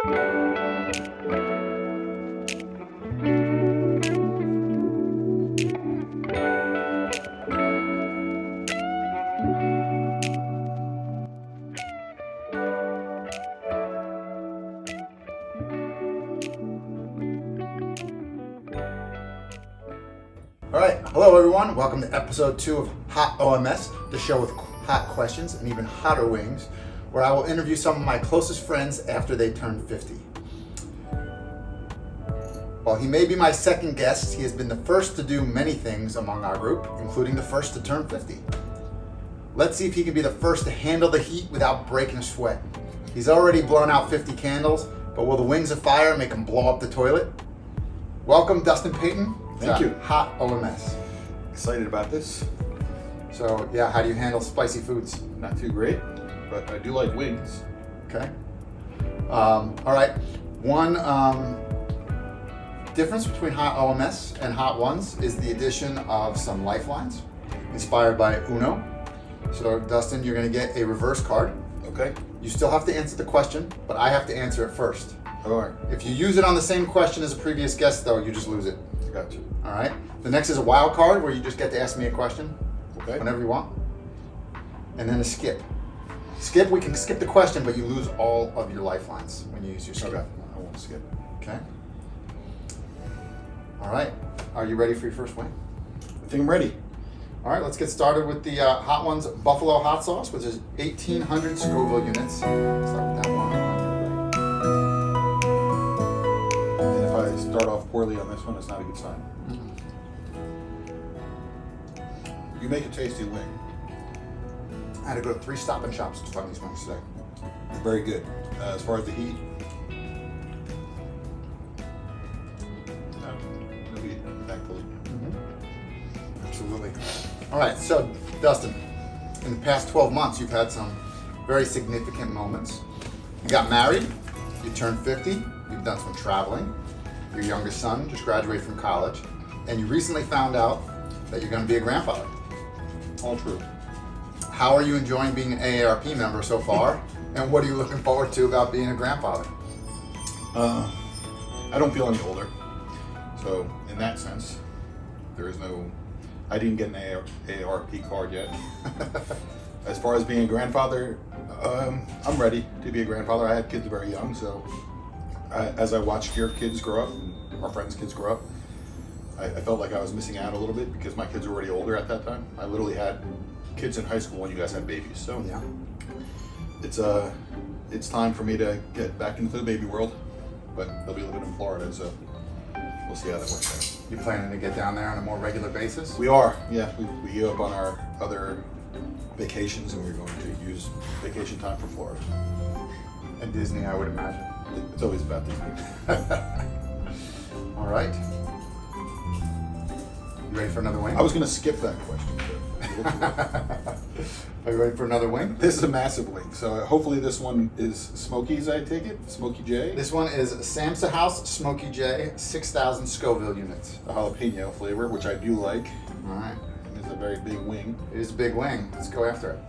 All right, hello everyone. Welcome to episode 2 of Hot OMS, the show with hot questions and even hotter wings, where I will interview some of my closest friends after they turn 50. While he may be my second guest, he has been the first to do many things among our group, including the first to turn 50. Let's see if he can be the first to handle the heat without breaking a sweat. He's already blown out 50 candles, but will the wings of fire make him blow up the toilet? Welcome, Dustin Payton. Thank you. Hot OMS. Excited about this. So, yeah, how do you handle spicy foods? Not too great, but I do like wings. Okay. All right. One difference between Hot OMS and Hot Ones is the addition of some lifelines inspired by Uno. So, Dustin, you're going to get a reverse card. Okay. You still have to answer the question, but I have to answer it first. All right. If you use it on the same question as a previous guest, though, you just lose it. Got you. All right. The next is a wild card where you just get to ask me a question Okay. whenever you want. And then a skip. Skip, we can skip the question, but you lose all of your lifelines when you use your skip. Okay. I won't skip. Okay. All right. Are you ready for your first wing? I think I'm ready. All right. Let's get started with the Hot Ones Buffalo Hot Sauce, which is 1,800 Scoville units. Start with that one. And if I start off poorly on this one, it's not a good sign. You make a tasty wing. I had to go to 3 Stop and Shops to find these wings today. Very good. As far as the heat, no heat, thankfully. Absolutely. All right. So, Dustin, in the past 12 months, you've had some very significant moments. You got married. You turned 50. You've done some traveling. Your youngest son just graduated from college. And you recently found out that you're going to be a grandfather. All true. How are you enjoying being an AARP member so far? And what are you looking forward to about being a grandfather? I don't feel any older. So, in that sense, there is no. I didn't get an AARP card yet. As far as being a grandfather, I'm ready to be a grandfather. I had kids very young, so as I watched your kids grow up, and our friends' kids grow up, I felt like I was missing out a little bit because my kids were already older at that time. I literally had kids in high school when you guys had babies. So Yeah. it's time for me to get back into the baby world, but they'll be living in Florida, so we'll see how that works out. You planning to get down there on a more regular basis? We are, yeah. We gave up on our other vacations, and we're going to use vacation time for Florida. And Disney, I would imagine. It's always about Disney. All right. You ready for another wing? I was going to skip that question, but Are you ready for another wing? this is a massive wing, so hopefully this one is Smokies, I take it? Smoky J? This one is Samsa House Smoky J, 6,000 Scoville units. The jalapeno flavor, which I do like. All right. And it's a very big wing. It is a big wing. Let's go after it.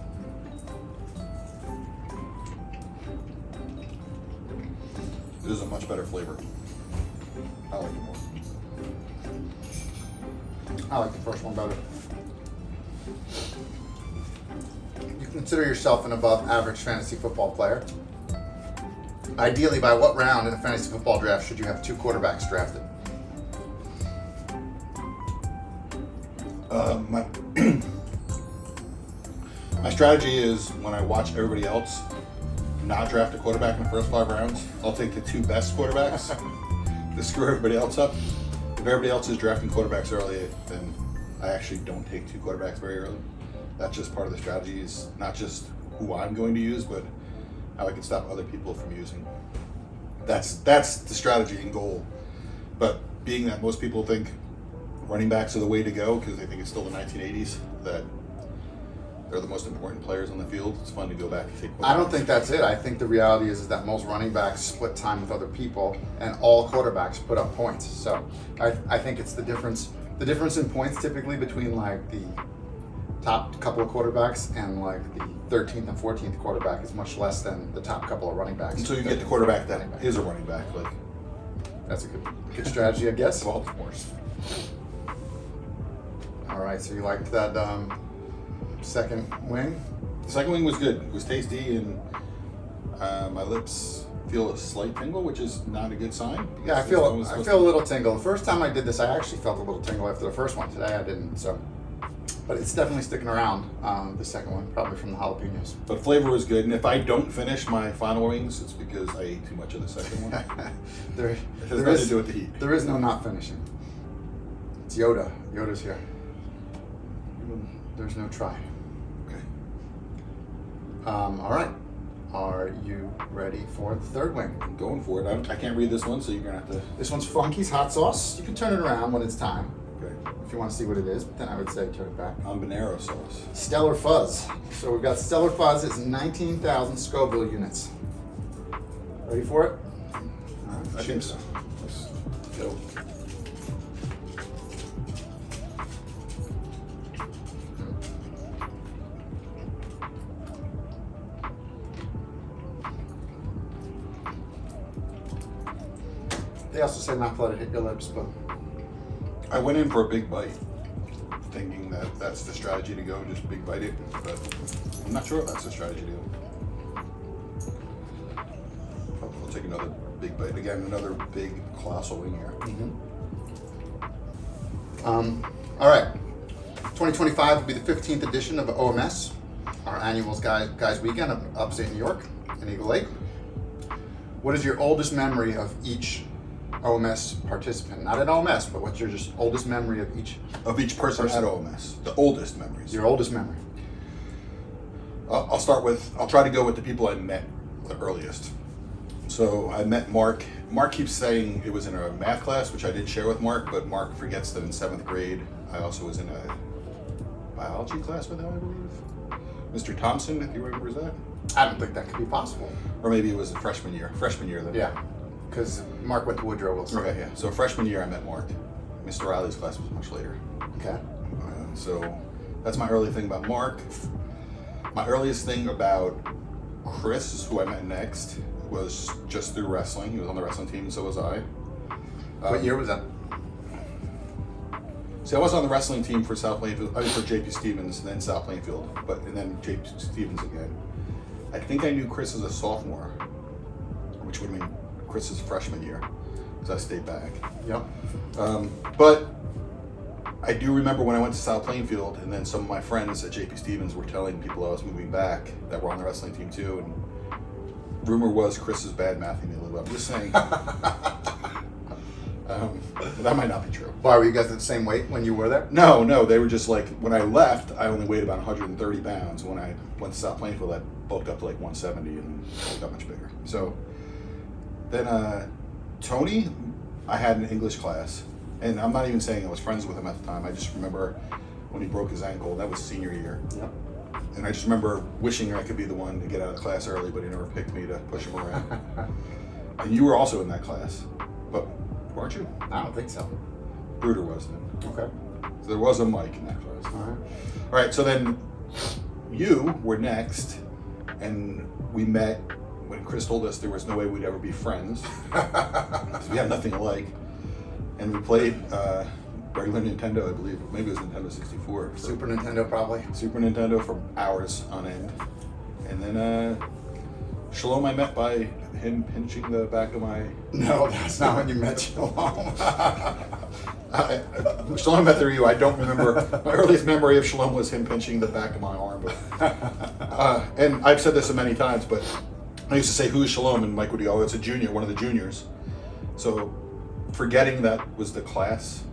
It is a much better flavor. I like it more. I like the first one better. You consider yourself an above average fantasy football player. Ideally, by what round in a fantasy football draft should you have 2 quarterbacks drafted? My strategy is when I watch everybody else not draft a quarterback in the first 5 rounds, I'll take the 2 best quarterbacks to screw everybody else up. If everybody else is drafting quarterbacks early, then I actually don't take 2 quarterbacks very early. That's just part of the strategy, is not just who I'm going to use, but how I can stop other people from using. That's the strategy and goal. But being that most people think running backs are the way to go because they think it's still the 1980s, that they're the most important players on the field, it's fun to go back and take quarterbacks. I don't think that's it. I think the reality is that most running backs split time with other people, and all quarterbacks put up points. So I think it's the difference in points typically between like the top couple of quarterbacks, and like the 13th and 14th quarterback is much less than the top couple of running backs. And so you get the quarterback that is a running back, like That's a good strategy, I guess. Baltimore's. All right, so you liked that second wing? The second wing was good. It was tasty, and my lips feel a slight tingle, which is not a good sign. Yeah, I feel a little tingle. The first time I did this, I actually felt a little tingle after the first one. Today I didn't, so. But it's definitely sticking around, the second one, probably from the jalapenos. But flavor was good, and if I don't finish my final wings, it's because I ate too much of the second one. There It has nothing to do with the heat. There is no not finishing. It's Yoda. Yoda's here. There's no try. Okay. All right. Are you ready for the third wing? I'm going for it. I can't read this one, so you're gonna have to. This one's Funky's hot sauce. You can turn it around when it's time, Okay. if you want to see what it is, but then I would say turn it back. Habanero sauce. Stellar Fuzz. So we've got Stellar Fuzz. It's 19,000 Scoville units. Ready for it? All right, I think so. Let's go. They also say not to let it hit your lips, but I went in for a big bite, thinking that that's the strategy to go, just big bite it, but I'm not sure if that's the strategy to go. I'll take another big bite. Again, another big colossal wing here. all right. 2025 will be the 15th edition of OMS, our annual guys weekend of upstate New York in Eagle Lake. What is your oldest memory of each OMS participant? Not at OMS, but what's your just oldest memory of each? Of each person at OMS, the oldest memories. Your oldest memory. I'll try to go with the people I met the earliest. So I met Mark. Mark keeps saying it was in a math class, which I did share with Mark, but Mark forgets that in 7th grade, I also was in a biology class with him, I believe. Mr. Thompson, if you remember that. I don't think that could be possible. Or maybe it was a freshman year. Then. Yeah, because Mark went to Woodrow Wilson. Okay, yeah. So freshman year, I met Mark. Mr. Riley's class was much later. Okay. So that's my early thing about Mark. My earliest thing about Chris, who I met next, was just through wrestling. He was on the wrestling team, and so was I. What year was that? See, I was on the wrestling team for South Plainfield. I mean, for JP Stevens, and then South Plainfield, and then JP Stevens again. I think I knew Chris as a sophomore, which would mean Chris's freshman year, because I stayed back. Yep. But I do remember when I went to South Plainfield, and then some of my friends at JP Stevens were telling people I was moving back that were on the wrestling team too, and rumor was Chris is bad mathing me a little bit. I'm just saying. That might not be true. Why, were you guys at the same weight when you were there? No, they were just like, when I left, I only weighed about 130 pounds. When I went to South Plainfield, I bulked up to like 170 and got much bigger. So then Tony, I had an English class, and I'm not even saying I was friends with him at the time. I just remember when he broke his ankle, that was senior year. Yep. And I just remember wishing I could be the one to get out of class early, but he never picked me to push him around. And you were also in that class, but weren't you? I don't think so. Bruder was then. Okay. So there was a Mike in that class. All right. All right, so then you were next, and we met when Chris told us there was no way we'd ever be friends. So we had nothing alike. And we played regular Nintendo, I believe. Maybe it was Nintendo 64. Super Nintendo, probably. Super Nintendo for hours on end. And then Shalom I met by him pinching the back of my... No, that's not when you met Shalom. Shalom met through you. I don't remember. My earliest memory of Shalom was him pinching the back of my arm. But, and I've said this many times, but I used to say, "Who is Shalom?" And Mike would go, "Oh, it's a junior, one of the juniors." So, forgetting that was the class,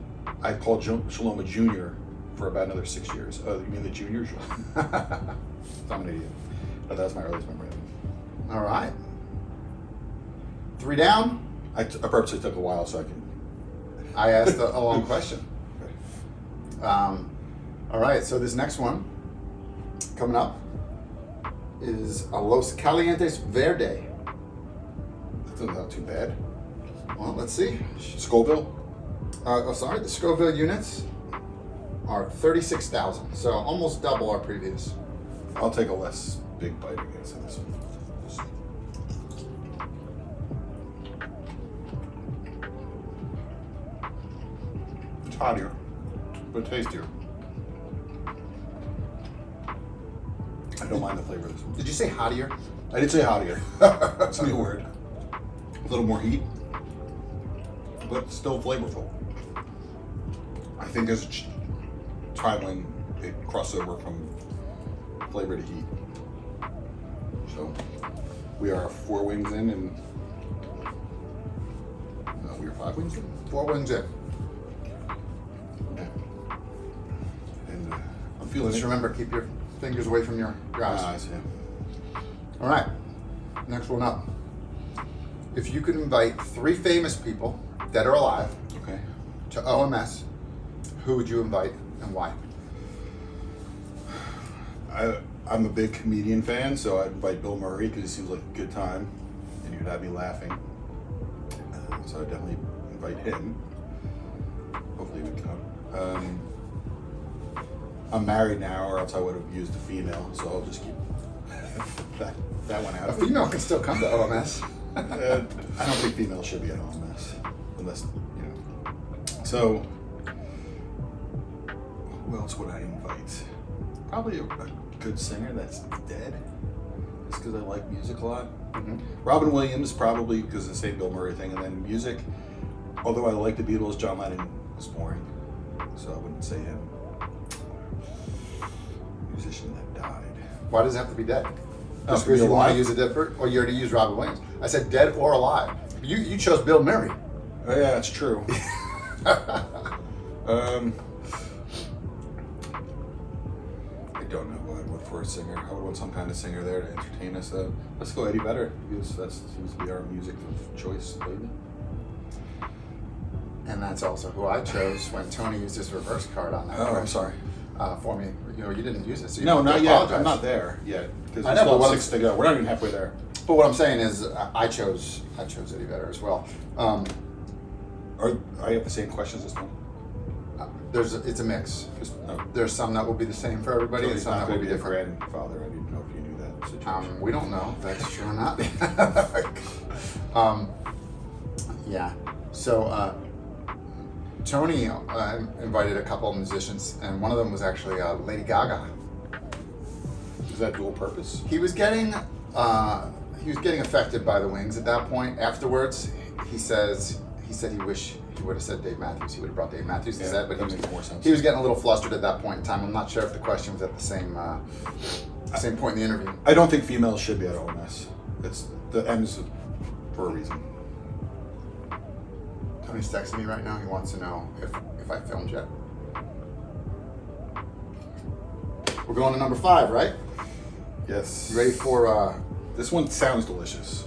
I called Shalom a junior for about another 6 years. Oh, you mean the junior Shalom? I'm an idiot. But that's my earliest memory of him. All right. 3 down. I purposely took a while so I can... I asked a long question. Okay. All right, so this next one coming up is a Los Calientes Verde. That's not too bad. Well, let's see. Scoville? The Scoville units are 36,000, so almost double our previous. I'll take a less big bite against this one. It's hotter, but tastier. I don't mind the flavor of this one. Did you say hottier? I did say hotter. That's a new word. A little more heat, but still flavorful. I think there's a time when it crosses over from flavor to heat. So we are 4 wings in, and no, we are 5 wings in. 4 wings in. Okay. And I'm feeling Just it. remember, keep your fingers away from your eyes. Eyes, yeah. All right, next one up. If you could invite 3 famous people, dead or alive, Okay. to OMS, who would you invite and why? I'm a big comedian fan, so I'd invite Bill Murray because he seems like a good time, and he'd have me laughing. So I'd definitely invite him. Hopefully he would come. I'm married now, or else I would have used a female, so I'll just keep that one out. A female can still come to OMS. I don't think females should be at OMS, unless, you know. So, who else would I invite? Probably a good singer that's dead, just because I like music a lot. Mm-hmm. Robin Williams, probably because of the same Bill Murray thing, and then music. Although I like the Beatles, John Lennon was boring, so I wouldn't say him. Musician that died. Why does it have to be dead? Oh, Just could be because you want to alive? use a dead person? Or you already used Robin Williams. I said dead or alive. You chose Bill Murray. Oh yeah, that's true. I don't know what I'd want for a singer. I would want some kind of singer there to entertain us. Let's go Eddie Vedder, because that seems to be our music of choice lately. And that's also who I chose when Tony used his reverse card on that. Oh, I'm question, sorry. for me. You didn't use it, so you No, have to not yet. apologize. I'm not there yet, because I we know, still but have what 6 to go. We're not even halfway there. But what I'm saying is, I chose Eddie Vedder as well. I have the same questions this time. It's a mix. No. There's some that will be the same for everybody, So and he's some not that will going be to be a different. grandfather. I didn't know if you knew that situation. We don't know if that's true or not. Yeah. So Tony invited a couple of musicians, and one of them was actually Lady Gaga. Is that dual purpose? He was getting affected by the wings at that point. Afterwards, he said he wished he would have said Dave Matthews. He would have brought Dave Matthews instead, but that makes more sense. he was getting a little flustered at that point in time. I'm not sure if the question was at the same point in the interview. I don't think females should be at OMS. It's the M's for a reason. Tony's texting me right now. He wants to know if I filmed yet. We're going to number 5, right? Yes. You ready for? This one sounds delicious.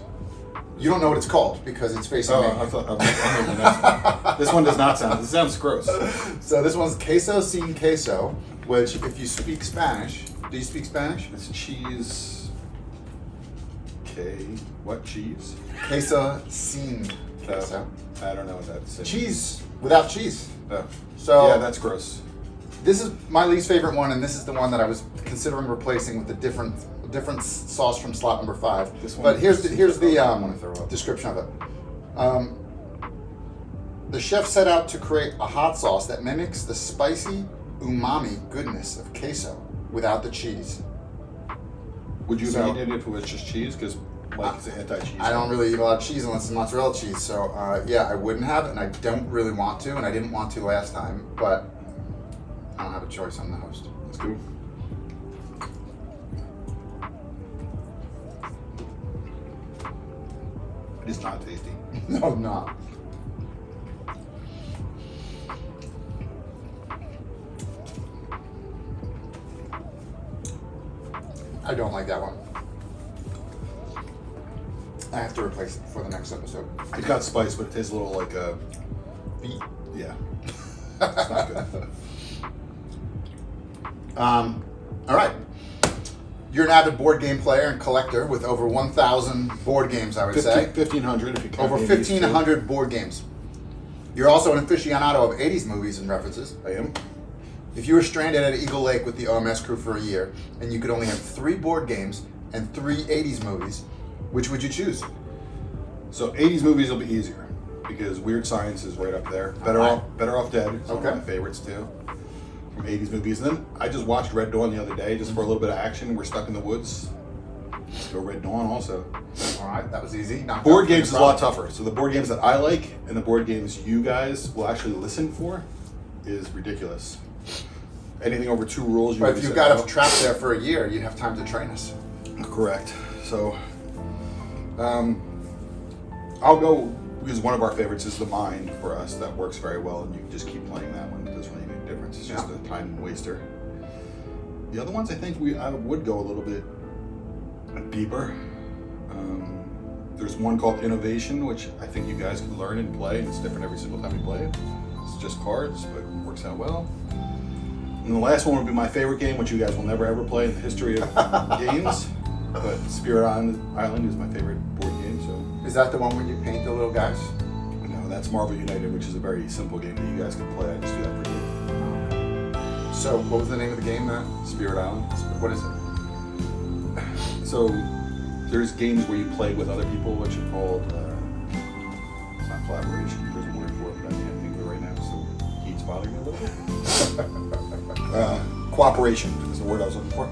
You don't know what it's called because it's facing me. I thought I'm moving this. This one does not sound. This sounds gross. So this one's queso sin queso, which, if you speak Spanish, do you speak Spanish? It's cheese. What cheese? Queso sin queso. I don't know what that's. Cheese without cheese. Oh. So Yeah, that's gross. this is my least favorite one, and this is the one that I was considering replacing with a different sauce from slot number 5. This one But here's is- the I wanna throw up. description of it. The chef set out to create a hot sauce that mimics the spicy umami goodness of queso without the cheese. Would you So- eat it if it was just cheese? Because Mike is anti-cheese. I don't really eat a lot of cheese unless it's mozzarella cheese, so yeah, I wouldn't have, and I don't really want to, and I didn't want to last time, but I don't have a choice. I'm the host. Let's go. It is not tasty. No, I'm not. I don't like that one. I have to replace it for the next episode. It got spice, but it tastes a little like a Beet. yeah. It's not good. All right. You're an avid board game player and collector with over 1,000 board games, I would say. 1,500 if you count Over the 80s too. 1,500 board games. You're also an aficionado of 80s movies and references. I am. If you were stranded at Eagle Lake with the OMS crew for a year, and you could only have 3 board games and 3 80s movies, which would you choose? So 80s movies will be easier because Weird Science is right up there. Better Off Dead is one of my favorites too from 80s movies. And then I just watched Red Dawn the other day just for a little bit of action. We're stuck in the woods. Let's go Red Dawn also. All right, that was easy. Board games is a lot tougher. So the board games that I like and the board games you guys will actually listen for is ridiculous. Anything over 2 rules. But if you've got us trapped there for a year, you have time to train us. Correct. So, I'll go because one of our favorites is The Mind for us. That works very well, and you can just keep playing that one. It doesn't really make a difference. It's just a time waster. The other ones, I think I would go a little bit deeper. There's one called Innovation, which I think you guys can learn and play, and it's different every single time you play it. It's just cards, but it works out well. And the last one would be my favorite game, which you guys will never ever play in the history of games. But Spirit Island is my favorite board game. So is that the one where you paint the little guys? No, that's Marvel United, which is a very simple game that you guys can play. I just do that for you. So what was the name of the game? Spirit Island. What is it? So there's games where you play with other people, which are called it's not collaboration. There's a word for it, but I can't think of it right now. So heat's bothering me a little bit. Cooperation is the word I was looking for.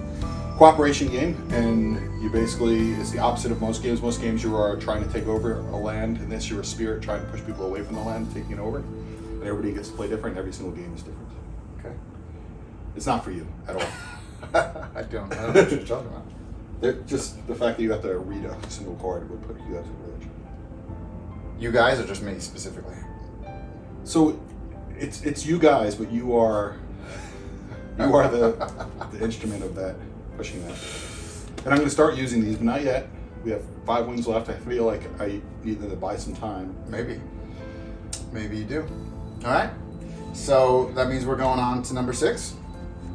Cooperation game, and you basically, it's the opposite of most games. Most games you are trying to take over a land, and this you're a spirit trying to push people away from the land, taking it over. And everybody gets to play different. Every single game is different. Okay. It's not for you at all. I don't know what you're talking about. Just the fact that you have to read a single card would put you out of the village. You guys, or just me specifically? So it's you guys, but you are the instrument of that, pushing that. And I'm going to start using these, but not yet. We have 5 wings left. I feel like I need them to buy some time. Maybe you do. All right. So that means we're going on to number 6.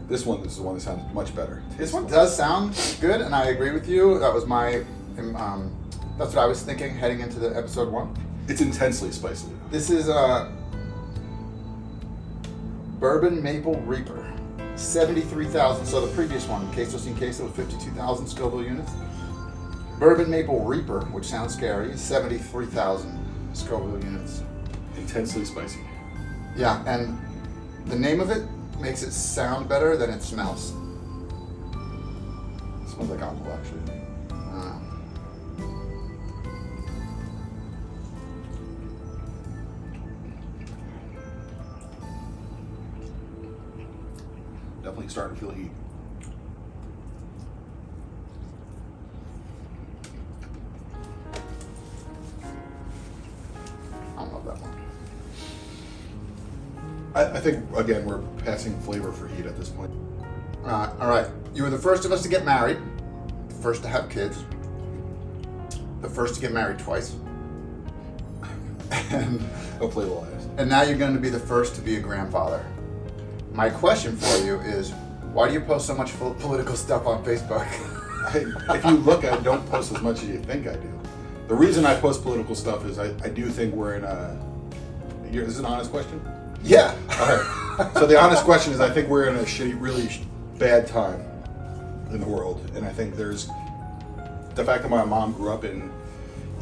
This one is the one that sounds much better. This one does sound good, and I agree with you. That was my, that's what I was thinking heading into the episode 1. It's intensely spicy. This is Bourbon Maple Reaper. 73,000. So the previous one, Queso Sin Queso, 52,000 Scoville units. Bourbon Maple Reaper, which sounds scary, 73,000 Scoville units. Intensely spicy. Yeah, and the name of it makes it sound better than it smells. It smells like alcohol, actually. Definitely starting to feel heat. I don't love that one. I think, again, we're passing flavor for heat at this point. All right. You were the first of us to get married, the first to have kids, the first to get married twice, and Hopefully we'll last. and now you're going to be the first to be a grandfather. My question for you is, why do you post so much political stuff on Facebook? If you look, I don't post as much as you think I do. The reason I post political stuff is I do think we're in a... Is this an honest question? Yeah. All right. So the honest question is I think we're in a shitty, really bad time in the world. And I think there's... The fact that my mom grew up in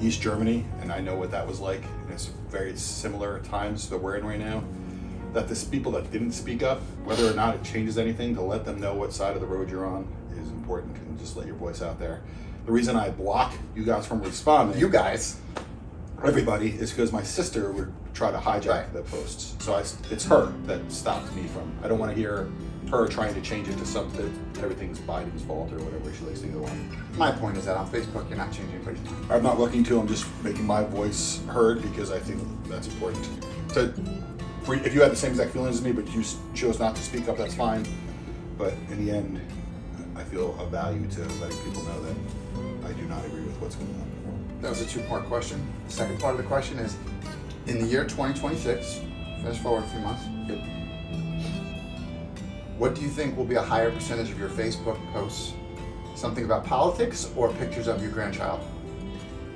East Germany, and I know what that was like, and it's very similar times that we're in right now, that the people that didn't speak up, whether or not it changes anything, to let them know what side of the road you're on is important, and just let your voice out there. The reason I block you guys from responding, You guys. everybody, is because my sister would try to hijack the posts. So it's her that stopped me from. I don't want to hear her trying to change it to something, everything's Biden's fault or whatever she likes to go on. My point is that on Facebook, you're not changing anybody's mind. I'm not looking to, I'm just making my voice heard because I think that's important. If you had the same exact feelings as me, but you chose not to speak up, that's fine. But in the end, I feel a value to letting people know that I do not agree with what's going on. That was a 2-part question. The second part of the question is, in the year 2026, fast forward a few months, what do you think will be a higher percentage of your Facebook posts? Something about politics or pictures of your grandchild?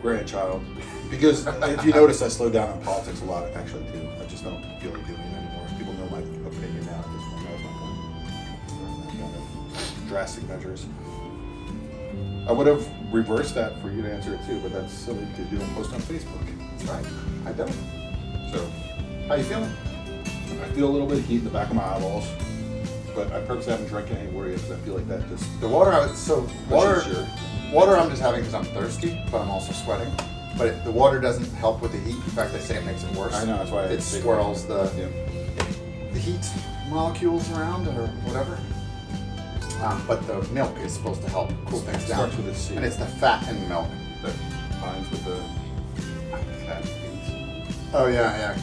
Grandchild. Because if you notice, I slowed down on politics a lot, actually, too. I just don't feel like doing it anymore. People know my opinion now at this point. That was my point. drastic measures. I would have reversed that for you to answer it too, but that's something to do and post on Facebook. That's right. I don't. So, How you feeling? I feel a little bit of heat in the back of my eyeballs, but I purposely haven't drank any water yet because I feel like that just The water, water, pushes your- water I'm just having because I'm thirsty, but I'm also sweating. But the water doesn't help with the heat. In fact, they say it makes it worse. I know, that's why it swirls the heat molecules around or whatever. But the milk is supposed to help cool things down. Starts with a C. And it's the fat in the milk. that binds with the fat beans. Oh yeah.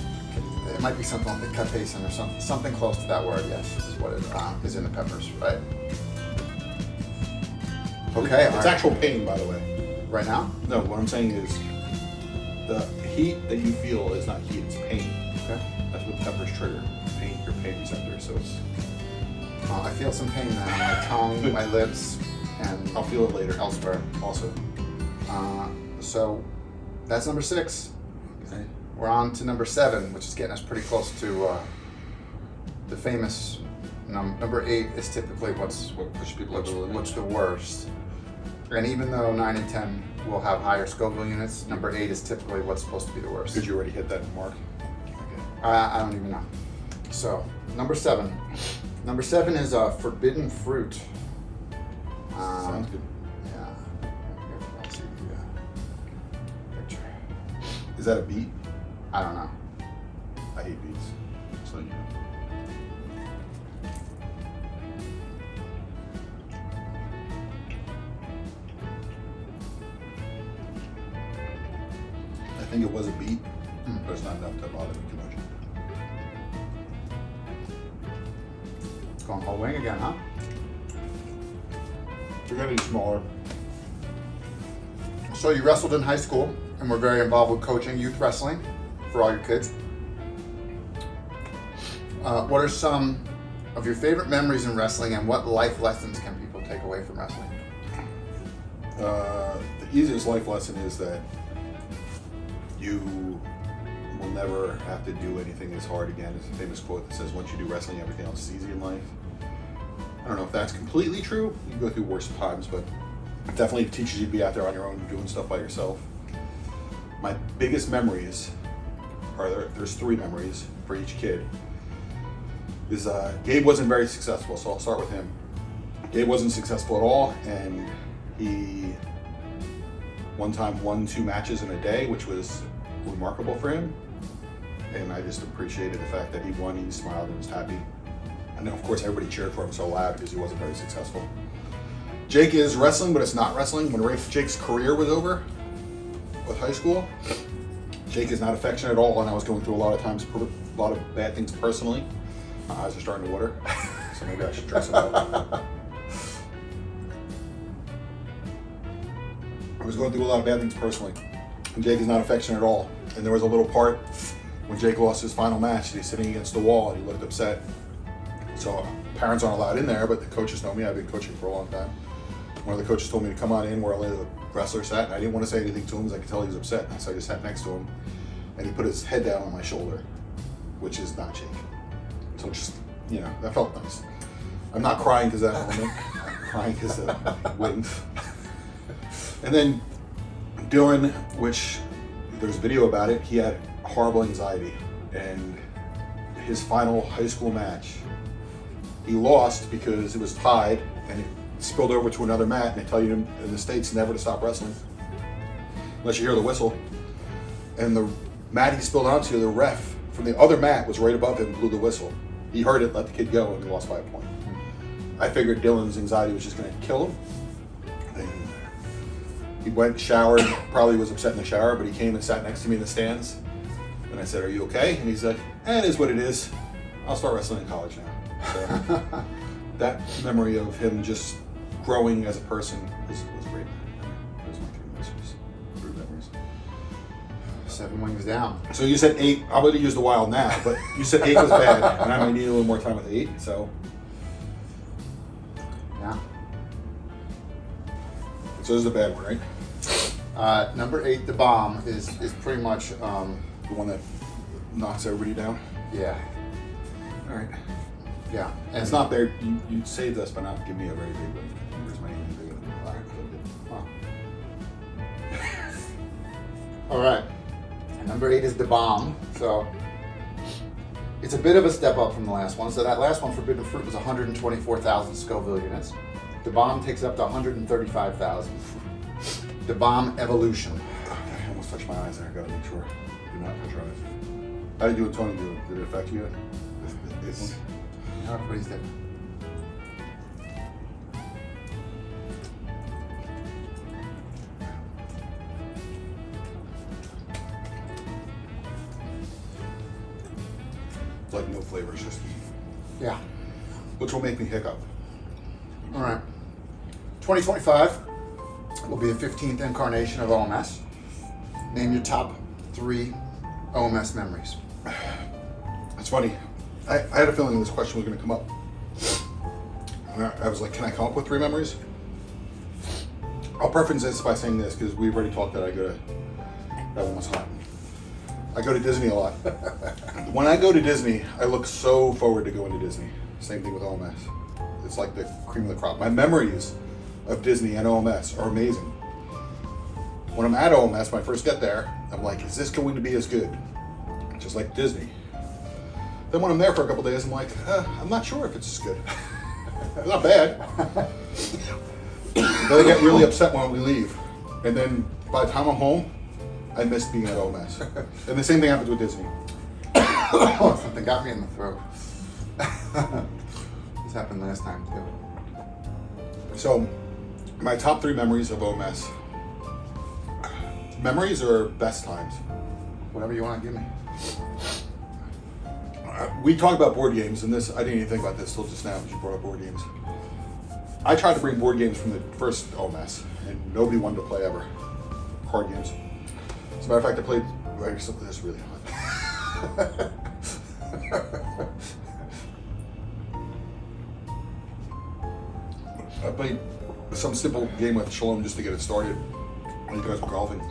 It might be something like capsaicin or something close to that word. Yes, is what it is in the peppers, right? Okay. It's actual pain, by the way. Right now? No, what I'm saying is the heat that you feel is not heat, it's pain. Okay. That's what peppers trigger. Pain, your pain receptor. So it's. I feel some pain now on my tongue, my lips, and I'll feel it later. elsewhere. Also. So that's number 6. Okay. We're on to number 7, which is getting us pretty close to the famous number 8 is typically What push people over the limit. what's the worst. And even though 9 and 10 will have higher Scoville units, number 8 is typically what's supposed to be the worst. Did you already hit that mark? Okay. I don't even know. So number 7. Number 7 is forbidden fruit. Sounds good. Yeah. Let's see. Picture. Is that a beet? I don't know. I hate beets. So you know. I think it was a beet, but it's not enough to bother me too much. It's going whole wing again, huh? We're getting smaller. So you wrestled in high school and were very involved with coaching youth wrestling for all your kids. What are some of your favorite memories in wrestling, and what life lessons can people take away from wrestling? The easiest life lesson is that you will never have to do anything as hard again. It's a famous quote that says, once you do wrestling, everything else is easy in life. I don't know if that's completely true. You go through worse times, but it definitely teaches you to be out there on your own doing stuff by yourself. My biggest memories are there's 3 memories for each kid. Is Gabe wasn't very successful, so I'll start with him. Gabe wasn't successful at all, and he one time won 2 matches in a day, which was remarkable for him. And I just appreciated the fact that he won, he smiled and was happy. And then of course everybody cheered for him so loud because he wasn't very successful. Jake is wrestling, but it's not wrestling. When Jake's career was over with high school, Jake is not affectionate at all, and I was going through a lot of bad things personally. My eyes are starting to water, so maybe I should dress him up. I was going through a lot of bad things personally, and Jake is not affectionate at all. And there was a little part when Jake lost his final match, and he's sitting against the wall, and he looked upset. So parents aren't allowed in there, but the coaches know me. I've been coaching for a long time. One of the coaches told me to come on in where the wrestler sat, and I didn't want to say anything to him because I could tell he was upset. So I just sat next to him, and he put his head down on my shoulder, which is not Jake. So just, that felt nice. I'm not crying because of that moment. I'm crying because of the wins. And then Dylan, which there's video about it, he had horrible anxiety. And his final high school match, he lost because it was tied and it spilled over to another mat. And they tell you in the States never to stop wrestling unless you hear the whistle. And the mat he spilled onto, the ref from the other mat was right above him, blew the whistle. He heard it, let the kid go, and he lost by a point. I figured Dylan's anxiety was just going to kill him. And he went, showered, probably was upset in the shower, but he came and sat next to me in the stands. And I said, "Are you okay?" And he's like, "It is what it is. I'll start wrestling in college now." So that memory of him just growing as a person was great. Those are my 3 memories. 7 wings down. So you said 8. I'm going to use the wild now, but you said 8 was bad, and I might need a little more time with 8. So Yeah. this is a bad one, right? Number 8, the bomb, is pretty much, The one that knocks everybody down. yeah. All right. Yeah. And It's not there. You saved us by not giving me a very big one. Where's my name? Bigger than the black. All right. And number 8 is the bomb. So it's a bit of a step up from the last one. So that last one, Forbidden Fruit, was 124,000 Scoville units. The bomb takes it up to 135,000. The bomb evolution. I almost touched my eyes there. I gotta make sure. Do not touch your eyes. How did you and Tony do? Did it affect you? It's No, everybody's different. like no flavor. It's just Yeah. which will make me hiccup. All right. 2025 will be the 15th incarnation of OMS. Name your top 3 OMS memories. It's funny. I had a feeling this question was going to come up. And I was like, can I come up with 3 memories? I'll preference this by saying this because we've already talked that I go to, that one was hot. I go to Disney a lot. When I go to Disney, I look so forward to going to Disney. Same thing with OMS. It's like the cream of the crop. My memories of Disney and OMS are amazing. When I'm at OMS, when I first get there, I'm like, is this going to be as good? Just like Disney. Then when I'm there for a couple days, I'm like, I'm not sure if it's as good. It's not bad. Then I get really upset when we leave. And then by the time I'm home, I miss being at OMS. And the same thing happens with Disney. Something got me in the throat. This happened last time too. So, my top 3 memories of OMS. Memories or best times? Whatever you want to give me. We talk about board games, and this I didn't even think about this till just now because you brought up board games. I tried to bring board games from the first OMS, and nobody wanted to play ever. Card games. As a matter of fact, I played. Wait, something that's really hot. I played some simple game with Shalom just to get it started. And you guys were golfing,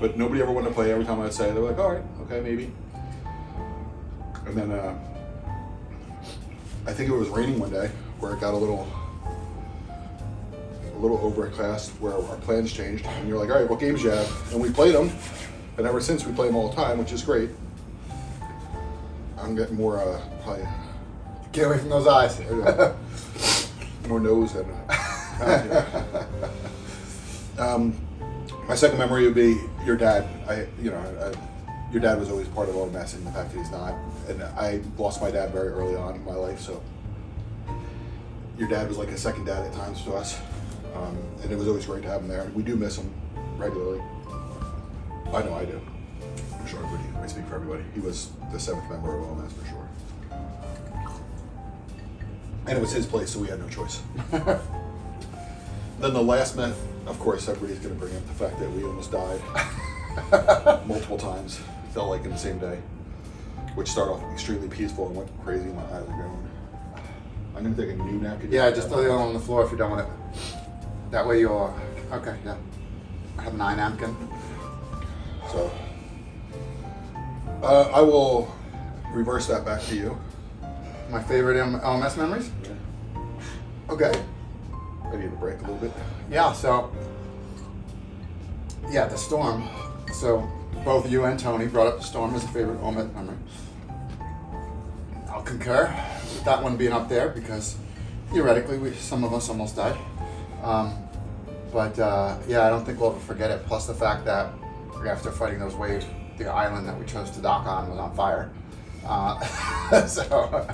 but nobody ever wanted to play. Every time I'd say, they were like, "All right, okay, maybe." And then I think it was raining one day where it got a little overcast where our plans changed. And you're like, all right, what games you have? And we played them. And ever since we play them all the time, which is great. I'm getting more, probably Get away from those eyes. more nose than my second memory would be your dad. Your dad was always part of OMS, and the fact that he's not. And I lost my dad very early on in my life, so your dad was like a second dad at times to us. And it was always great to have him there. We do miss him regularly. I know I do. I'm sure everybody, I speak for everybody. He was the 7th member of OMS for sure. And it was his place, so we had no choice. Then the last myth, of course, everybody's going to bring up the fact that we almost died multiple times. Felt like in the same day, which started off extremely peaceful and went crazy. My eyes are going. I'm going to take a new napkin. Yeah, just throw the other one on the floor if you're done with it. That way you're okay. Yeah, I have an eye napkin. So I will reverse that back to you. My favorite LMS memories. Yeah. Okay. I need a break a little bit. Yeah. So yeah, the storm. So both you and Tony brought up the storm as a favorite OMS memory. I'll concur with that one being up there because theoretically, some of us almost died. But yeah, I don't think we'll ever forget it. Plus the fact that after fighting those waves, the island that we chose to dock on was on fire. So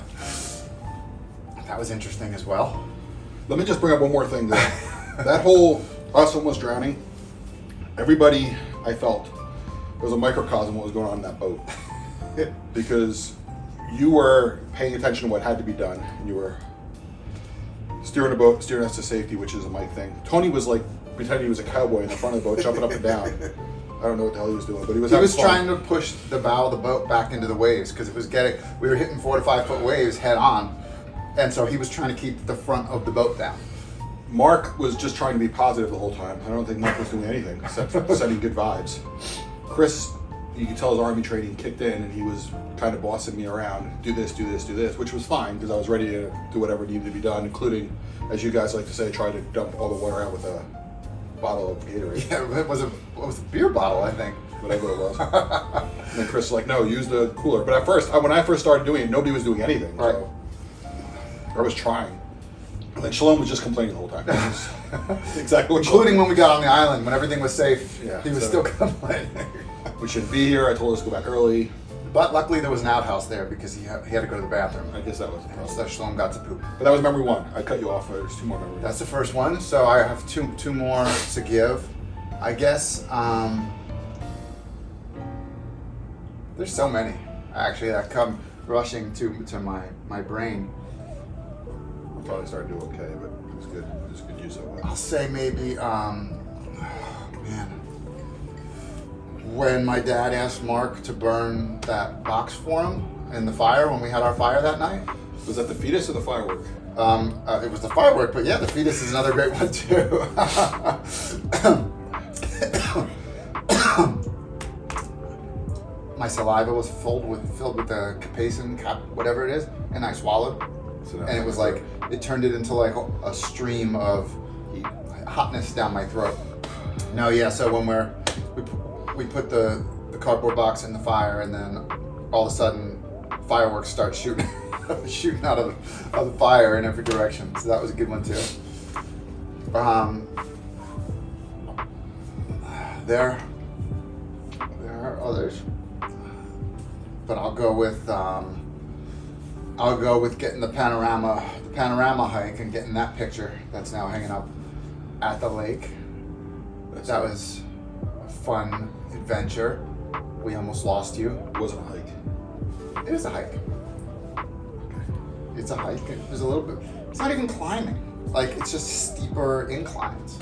that was interesting as well. Let me just bring up one more thing. That whole us almost drowning, everybody I felt was a microcosm of what was going on in that boat. Because you were paying attention to what had to be done, and you were steering the boat, steering us to safety, which is a Mike thing. Tony was like pretending he was a cowboy in the front of the boat, jumping up and down. I don't know what the hell he was doing, but he was trying to push the bow of the boat back into the waves because it was we were hitting 4 to 5 foot waves head on, and so he was trying to keep the front of the boat down. Mark was just trying to be positive the whole time. I don't think Mark was doing anything except sending good vibes. Chris, you could tell his army training kicked in, and he was kind of bossing me around. Do this, do this, do this, which was fine because I was ready to do whatever needed to be done, including, as you guys like to say, try to dump all the water out with a bottle of Gatorade. Yeah, it was a beer bottle, I think. Whatever it was. And then Chris was like, no, use the cooler. But at first, when I first started doing it, nobody was doing anything. Right. So I was trying. And then Shalom was just complaining the whole time. Exactly what Including when we got on the island, when everything was safe, Yeah, he was so- still complaining. We shouldn't be here. I told us to go back early. But luckily there was an outhouse there because he had to go to the bathroom. I guess that was the problem. So Shalom got to poop. But that was memory one. I cut you off. There's two more memories. That's the first one. So I have two more to give. I guess there's so many actually that come rushing to my brain. We'll probably start to do okay, but it was good. It was good use of it. I'll say maybe when my dad asked Mark to burn that box for him in the fire when we had our fire that night. Was that the fetus or the firework? It was the firework, but yeah, the fetus is another great one too. My saliva was filled with the capsaicin, whatever it is, and I swallowed, So and it was like it turned it into like a stream of hotness down my throat. No, yeah. So when we put the cardboard box in the fire, and then all of a sudden fireworks start shooting out of the fire in every direction. So that was a good one too. There are others, but I'll go with getting the panorama hike and getting that picture that's now hanging up at the lake. That was a fun adventure. We almost lost you. It wasn't a hike. It is a hike. It's a hike. There's a little bit. It's not even climbing. Like it's just steeper inclines.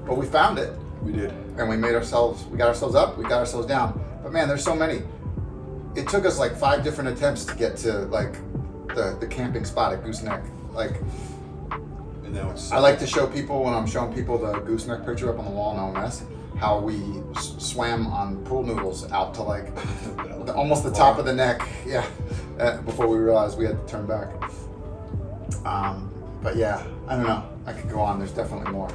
But we found it. We did. And we got ourselves up, we got ourselves down. But man, there's so many. It took us like 5 different attempts to get to like the camping spot at Gooseneck. Like, And now it's. I like to show people when I'm showing people the Gooseneck picture up on the wall in OMS, how we swam on pool noodles out to like almost the top of the neck. Yeah, before we realized we had to turn back. But yeah, I don't know. I could go on. There's definitely more.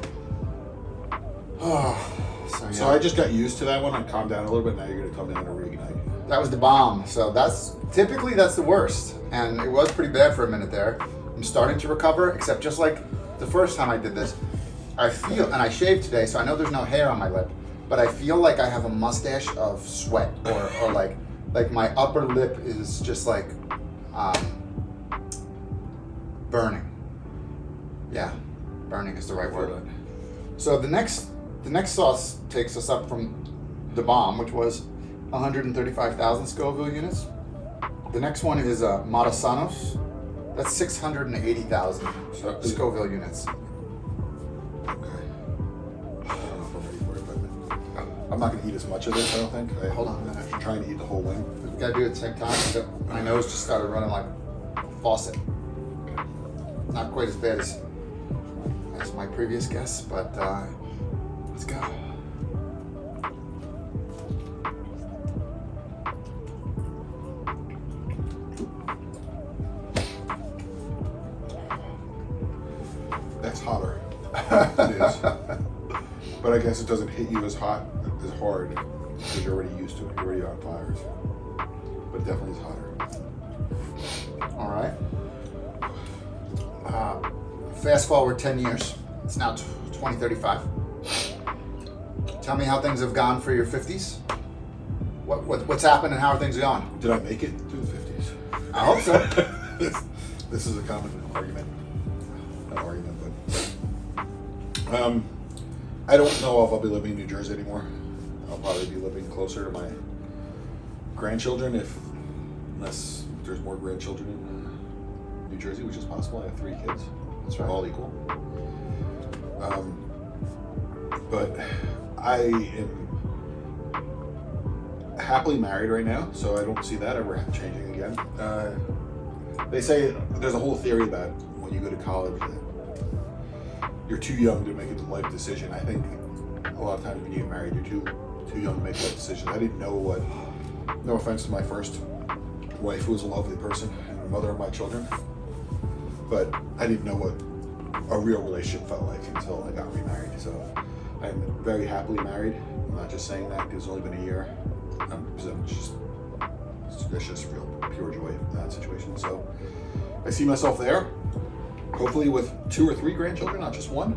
So I just got used to that one. I calmed down a little bit. Now you're gonna tell me how to reignite. That was the bomb. So that's typically the worst, and it was pretty bad for a minute there. I'm starting to recover, except just like the first time I did this, I feel, and I shaved today, so I know there's no hair on my lip, but I feel like I have a mustache of sweat, or like my upper lip is just like burning. Yeah, burning is the right word. So the next sauce takes us up from the bomb, which was 135,000 Scoville units. The next one is Matasanos. That's 680,000 Scoville units. Okay. I don't know if I'm ready for it, but I'm not gonna eat as much of this. I don't think. Hold on a minute. I'm trying to eat the whole wing. We gotta do it at the same time. So my nose just started running like a faucet. Not quite as bad as my previous guess, but let's go. That's hotter. It is. But I guess it doesn't hit you as hard because you're already used to it. You're already on fires. But it definitely is hotter. All right. Fast forward 10 years. It's now 2035. Tell me how things have gone for your 50s. What's happened and how are things going? Did I make it through the 50s? I hope so. This is a common argument. Not argument, but I don't know if I'll be living in New Jersey anymore. I'll probably be living closer to my grandchildren, unless there's more grandchildren in New Jersey, which is possible. I have 3 kids. That's right. All equal. But I am happily married right now, so I don't see that ever changing again. They say there's a whole theory that when you go to college that you're too young to make a life decision. I think a lot of times when you get married, you're too young to make life decisions. I didn't know what No offense to my first wife, who was a lovely person and the mother of my children, but I didn't know what a real relationship felt like until I got remarried. So I'm very happily married. I'm not just saying that because it's only been a year. It's just real pure joy in that situation. So I see myself there, hopefully with 2 or 3 grandchildren, not just one.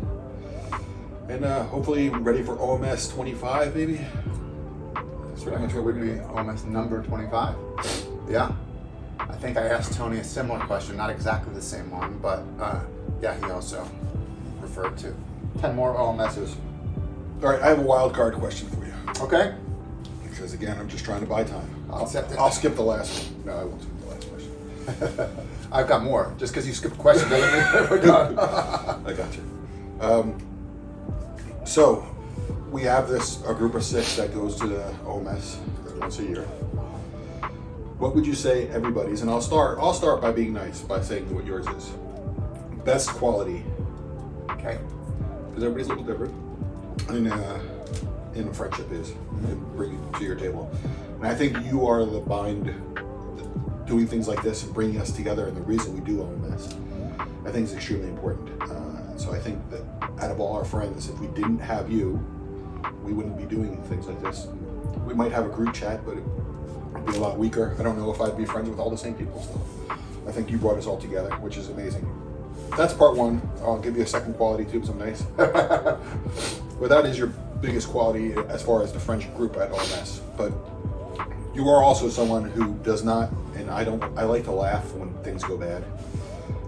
And hopefully ready for OMS 25, maybe. That's pretty much what would be OMS number 25. Yeah. I think I asked Tony a similar question, not exactly the same one, but yeah, he also referred to 10 more OMSs. All right, I have a wild card question for you. Okay. Because again, I'm just trying to buy time. I'll accept it. I'll skip the last one. No, I won't skip the last question. I've got more. Just because you skipped a question doesn't mean that we're done. I got you. So we have a group of 6 that goes to the OMS once a year. What would you say everybody's, and I'll start by being nice, by saying what yours is. Best quality. Okay. Because everybody's a little different. In a friendship is, and bring it to your table. And I think you are the bind, doing things like this and bringing us together, and the reason we do OMS, I think is extremely important. So I think that out of all our friends, if we didn't have you, we wouldn't be doing things like this. We might have a group chat, but it'd be a lot weaker. I don't know if I'd be friends with all the same people still. I think you brought us all together, which is amazing. That's part 1. I'll give you a second quality too, because I'm nice. But that is your biggest quality as far as the friendship group at OMS. But you are also someone who does not, and I like to laugh when things go bad.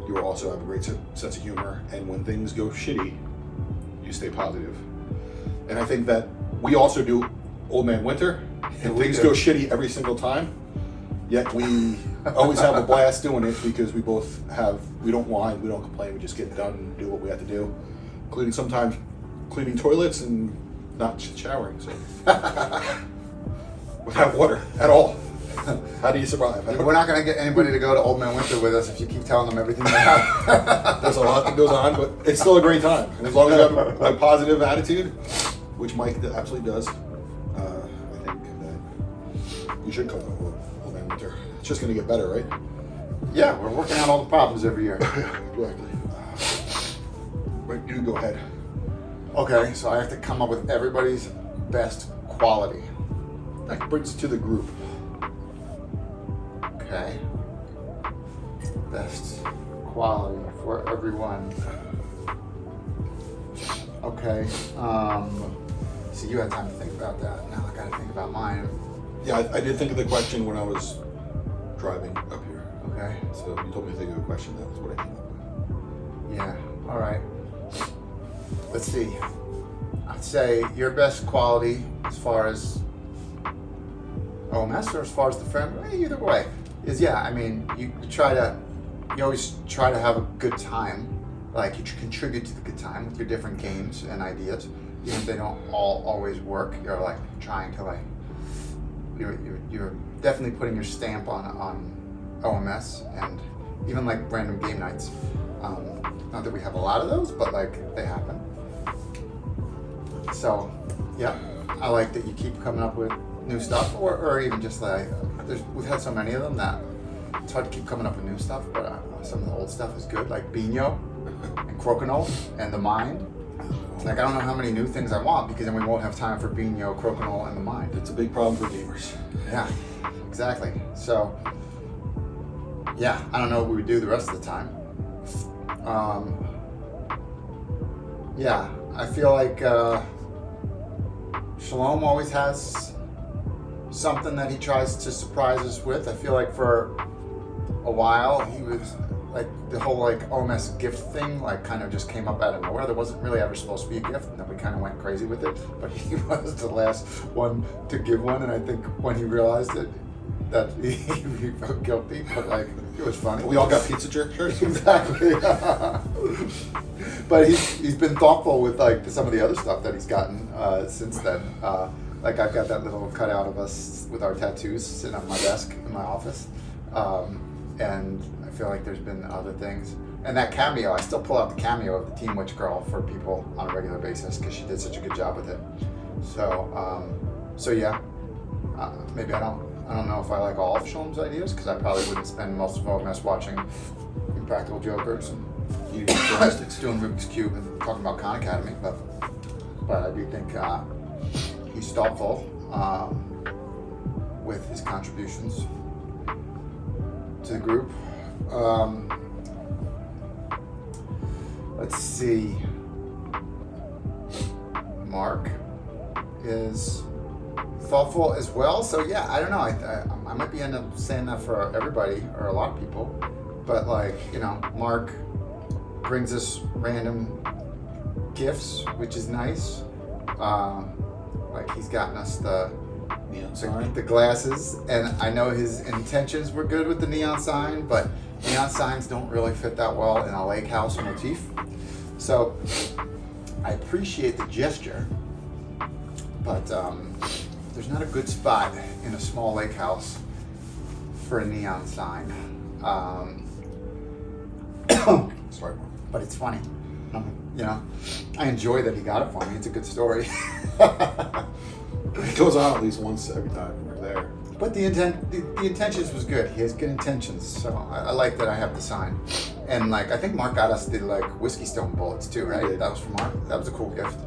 You also have a great sense of humor, and when things go shitty, you stay positive. And I think that we also do Old Man Winter, and things go shitty every single time, yet we always have a blast doing it because we don't whine, we don't complain, we just get done and do what we have to do, including sometimes cleaning toilets and not showering, so without water at all. How do you survive? We're not going to get anybody to go to Old Man Winter with us if you keep telling them everything that happens. There's a lot that goes on, but it's still a great time. And as long as you have a positive attitude, which Mike absolutely does, I think that you should come to Old Man Winter. It's just going to get better, right? Yeah, we're working out all the problems every year. Exactly. Right, you go ahead. Okay, so I have to come up with everybody's best quality. That brings us to the group. Okay. Best quality for everyone. Okay. So you had time to think about that. Now I gotta think about mine. Yeah, I did think of the question when I was driving up here. Okay. So you told me to think of a question. That was what I came up with. Yeah. All right. Let's see. I'd say your best quality as far as OMS or as far as the friend, either way, is you always try to have a good time. Like you contribute to the good time with your different games and ideas, even if they don't all always work. You're like trying to you're definitely putting your stamp on OMS, and even like random game nights. Not that we have a lot of those, but like they happen. So, yeah, I like that you keep coming up with new stuff, or even just like we've had so many of them that it's hard to keep coming up with new stuff. But some of the old stuff is good, like Bino and Crokinole and the Mind. Like I don't know how many new things I want because then we won't have time for Bino, Crokinole, and the Mind. It's a big problem for gamers. Yeah, exactly. So, yeah, I don't know what we would do the rest of the time. Yeah, I feel like Shalom always has something that he tries to surprise us with. I feel like for a while he was like the whole like OMS gift thing like kind of just came up out of nowhere. There wasn't really ever supposed to be a gift, and then we kind of went crazy with it. But he was the last one to give one, and I think when he realized it, that he felt guilty, but like it was funny. We all got pizza shirts. Exactly. But he's been thoughtful with like some of the other stuff that he's gotten since then. Like I've got that little cutout of us with our tattoos sitting on my desk in my office, and I feel like there's been other things. And that cameo, I still pull out the cameo of the Team Witch Girl for people on a regular basis because she did such a good job with it. So yeah, maybe I don't I don't know if I like all of Shalom's ideas because I probably wouldn't spend most of OMS watching Impractical Jokers and Eating gymnastics. doing Rubik's Cube and talking about Khan Academy, but I do think he's thoughtful with his contributions to the group. Let's see. Mark is thoughtful as well. So yeah, I don't know. I might be end up saying that for everybody or a lot of people, but like, you know, Mark brings us random gifts, which is nice. Like he's gotten us the glasses, and I know his intentions were good with the neon sign, but neon signs don't really fit that well in a lake house motif. So I appreciate the gesture, but there's not a good spot in a small lake house for a neon sign. Sorry, Mark. But it's funny. You know, I enjoy that he got it for me. It's a good story. It goes on at least once every time we're there. But the intentions was good. He has good intentions, so I like that I have the sign. And like, I think Mark got us the like whiskey stone bullets too, right? did. That was from Mark. That was a cool gift.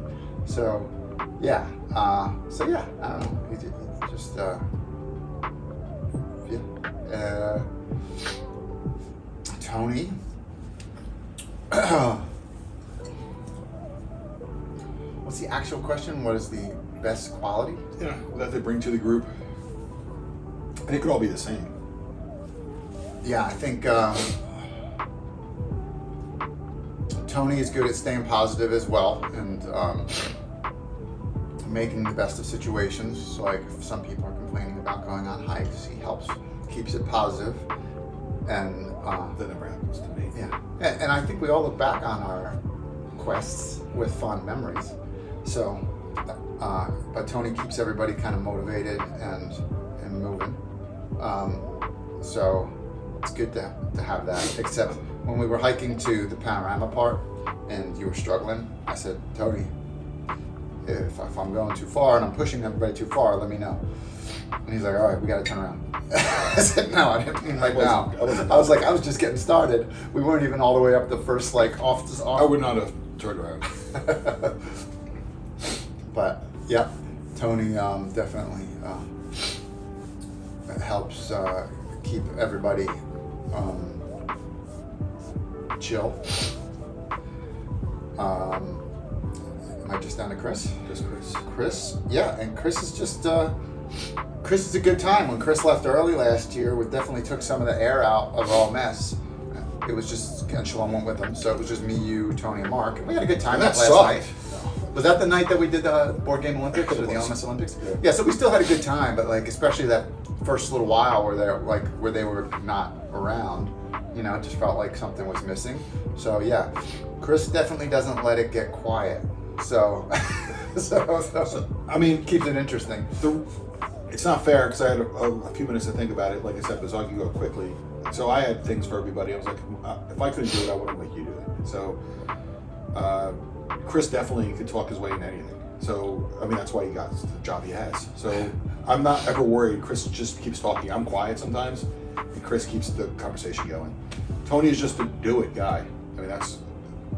So yeah, I don't know. He just yeah. Tony. What's the actual question? What is the best quality? Yeah, that they bring to the group. And it could all be the same. Yeah, I think Tony is good at staying positive as well and making the best of situations. So like if some people are complaining about going on hikes, he helps, keeps it positive. And That never happens to me. yeah, and I think we all look back on our quests with fond memories. So, but Tony keeps everybody kind of motivated and moving. So it's good to have that. Except when we were hiking to the panorama part and you were struggling, I said, Tony, if I'm going too far and I'm pushing everybody too far, let me know. And he's like, all right, we got to turn around. I said, no, I didn't mean like now. I was like, I was just getting started. We weren't even all the way up the first like off. I would not have turned around. But yeah, Tony definitely helps keep everybody chill. Am I just down to Chris? Just Chris. Chris, yeah, and Chris is just Chris is a good time. When Chris left early last year, we definitely took some of the air out of OMS. It was just, and Shalom went with him, so it was just me, you, Tony, and Mark. And we had a good time That last sucked. night. Was that the night that we did the board game Olympics or the OMS Olympics? Yeah, so we still had a good time, but like especially that first little while where they were not around, you know, it just felt like something was missing. So yeah, Chris definitely doesn't let it get quiet. So, so I mean, keeps it interesting. It's not fair because I had a few minutes to think about it. Like I said, Bazog, you go quickly. So I had things for everybody. I was like, if I couldn't do it, I wouldn't make you do it. So Chris definitely could talk his way into anything. So, I mean, that's why he got the job he has. So I'm not ever worried. Chris just keeps talking. I'm quiet sometimes, and Chris keeps the conversation going. Tony is just a do-it guy. I mean, that's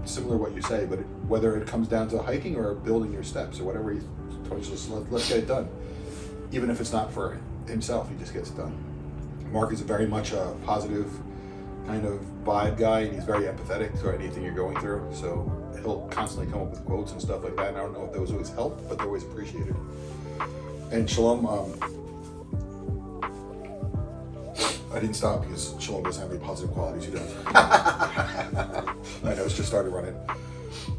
similar to what you say, but whether it comes down to hiking or building your steps or whatever, Tony's just, let's get it done. Even if it's not for himself, he just gets it done. Mark is very much a positive kind of vibe guy, and he's very empathetic to anything you're going through. So he'll constantly come up with quotes and stuff like that. And I don't know if those always help, but they're always appreciated. And Shalom, I didn't stop because Shalom doesn't have any positive qualities. He does. I know, it's just started running.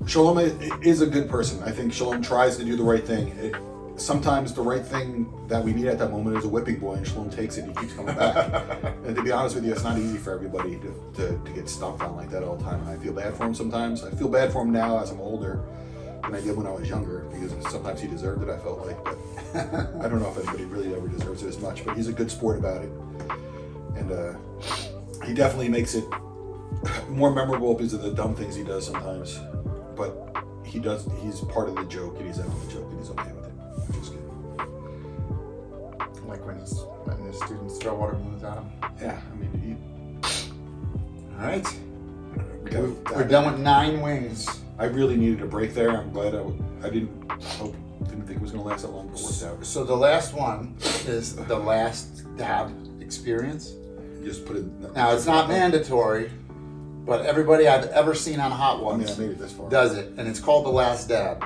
Shalom is a good person. I think Shalom tries to do the right thing. Sometimes the right thing that we need at that moment is a whipping boy, and Shalom takes it and he keeps coming back. And to be honest with you, it's not easy for everybody to get stomped on like that all the time. I feel bad for him sometimes. I feel bad for him now as I'm older than I did when I was younger, because sometimes he deserved it, I felt like. But I don't know if anybody really ever deserves it as much, but he's a good sport about it. And he definitely makes it more memorable because of the dumb things he does sometimes. But he's part of the joke, and he's in on the joke, and he's okay with it. Like when he's letting the students throw water balloons at them. Yeah, I mean, All right. we're We're done with 9 wings. I really needed a break there. I'm glad I didn't think it was going to last that long, but it worked out. So the last one is the last dab experience. You just put it. Now it's not mandatory, but everybody I've ever seen on Hot I mean, Ones I made it this far. does it, and it's called the last dab.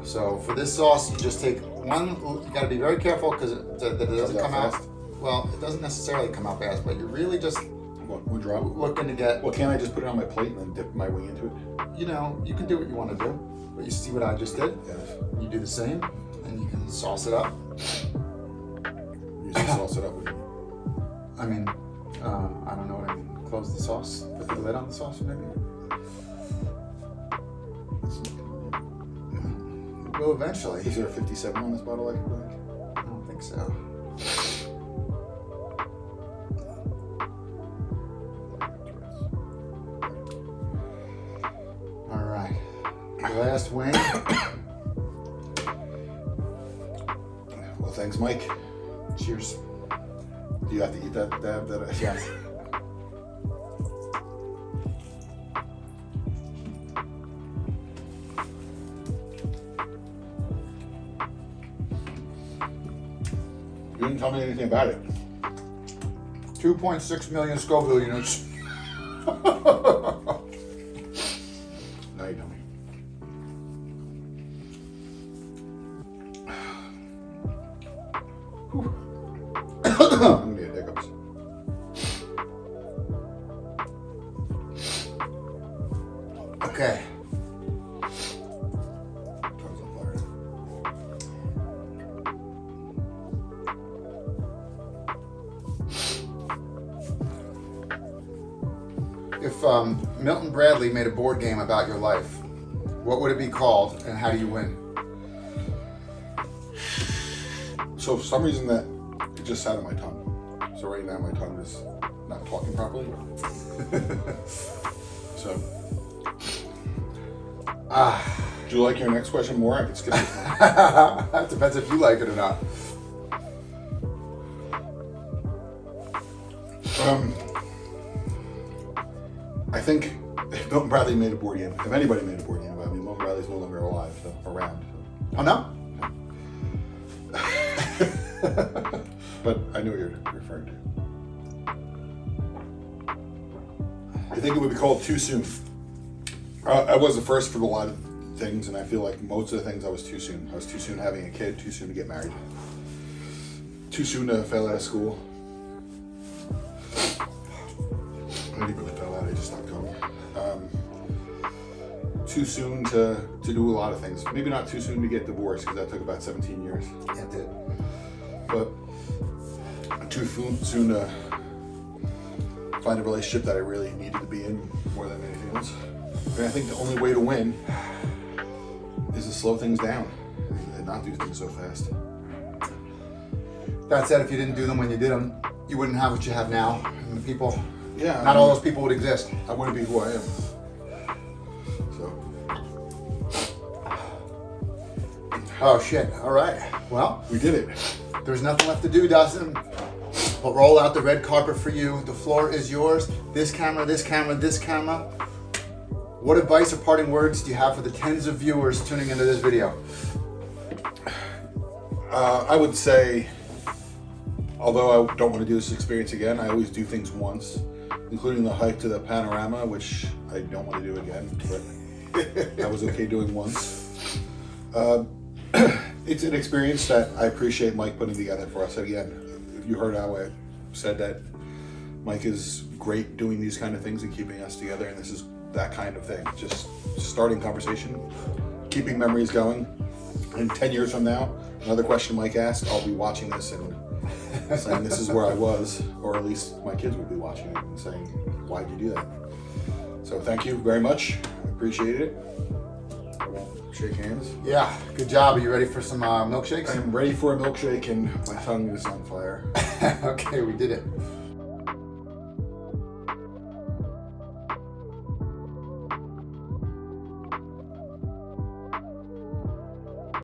So for this sauce, you just take one. You got to be very careful because it doesn't come out. Fast? Well, it doesn't necessarily come out fast, but you're really just One drop. looking to get. Well, can't I just put it on my plate and then dip my wing into it? You know, you can do what you want to do, but you see what I just did. Yes. You do the same, and you can sauce it up. You just sauce it up with. I mean, I don't know what I mean. Close the sauce. Put the lid on the sauce, maybe. It will eventually. Is there a 57 on this bottle I can drink? I don't think so. All right. The last wing. Well, thanks, Mike. Cheers. Do you have to eat that dab that I... Yes. You didn't tell me anything about it. 2.6 million Scoville units. No, you don't. I'm gonna get hiccups. Okay. Tongue's on fire. If Milton Bradley made a board game about your life, what would it be called, and how do you win? So for some reason that it just sat on my tongue. So right now my tongue is not talking properly. So, do you like your next question more? I could skip this one. That depends if you like it or not. I think if Milton Bradley made a board game, if anybody made a board game, I mean, Milton Bradley's no longer alive, so around. Oh no? But I knew what you're referring to. I think it would be called Too Soon. I was the first for a lot of things, and I feel like most of the things I was too soon. I was too soon having a kid, too soon to get married, too soon to fail out of school. I didn't really fail out, I just stopped going. Too soon to do a lot of things. Maybe not too soon to get divorced, because that took about 17 years. Yeah, it did. But too soon to find a relationship that I really needed to be in more than anything else. And I think the only way to win is to slow things down and not do things so fast. That said, if you didn't do them when you did them, you wouldn't have what you have now. And the people, Yeah, not all those people would exist. I wouldn't be who I am. So, Oh shit, all right. Well, we did it. there's nothing left to do, Dustin. But roll out the red carpet for you. The floor is yours. This camera, this camera, this camera. What advice or parting words do you have for the tens of viewers tuning into this video? I would say, although I don't want to do this experience again, I always do things once, including the hike to the panorama, which I don't want to do again, but I was okay doing once. It's an experience that I appreciate Mike putting together for us. Again, you heard how I said that Mike is great doing these kind of things and keeping us together, and this is that kind of thing. Just starting conversation, keeping memories going, and 10 years from now, another question Mike asked, I'll be watching this and saying this is where I was, or at least my kids will be watching it and saying, why'd you do that? So thank you very much. I appreciate it. I won't shake hands. Yeah, good job. Are you ready for some milkshakes? I'm ready for a milkshake and my tongue is on fire. Okay, we did it.